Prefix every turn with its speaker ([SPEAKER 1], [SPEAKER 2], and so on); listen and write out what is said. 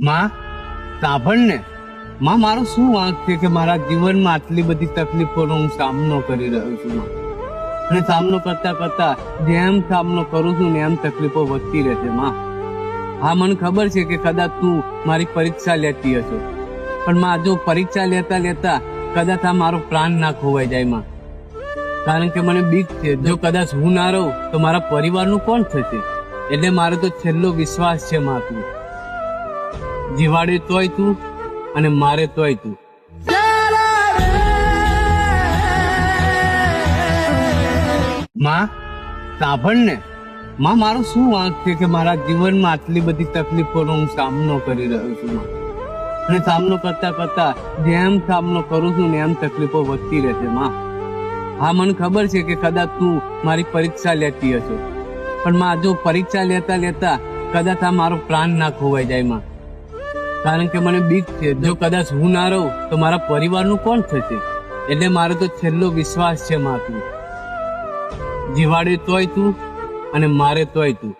[SPEAKER 1] માં સાંભળ ને, માં મારો શું વાંક છે કે મારા જીવનમાં આટલી બધી તકલીફોનો હું સામનો કરી રહ્યો છું માં. અને સામનો કરતા કરતા જેમ સામનો કરું છું ને એમ તકલીફો વધતી રહેશે માં. હા, મને ખબર છે કે કદાચ તું મારી પરીક્ષા લેતી હશો, પણ માં જો પરીક્ષા લેતા લેતા કદાચ આ મારો પ્રાણ ના ખોવાઈ જાય માં. કારણ કે મને બીક છે, જો કદાચ હું ના રહું તો મારા પરિવારનું કોણ થશે. એટલે મારો તો છેલ્લો વિશ્વાસ છે માં, તું જીવાડે તોય તું અને મારે તોય તું. માં સાંભળ ને, માં મારો શું વાંક છે કે મારા જીવનમાં આટલી બધી તકલીફોનો હું સામનો કરી રહ્યો છું માં. અને સામનો કરતા કરતા જેમ સામનો કરું છું ને એમ તકલીફો વધતી રહેશે માં. હા, મને ખબર છે કે કદાચ તું મારી પરીક્ષા લેતી હશો, પણ માં જો પરીક્ષા લેતા લેતા કદાચ આ મારો પ્રાણ ના ખોવાઈ જાય માં. કારણ કે મને બીક છે, જો કદાચ હું ના રહું તો મારા પરિવારનું કોણ થશે. એટલે મારો તો છેલ્લો વિશ્વાસ છે માં, તું જીવાડે તોય તું અને મારે તોય તું.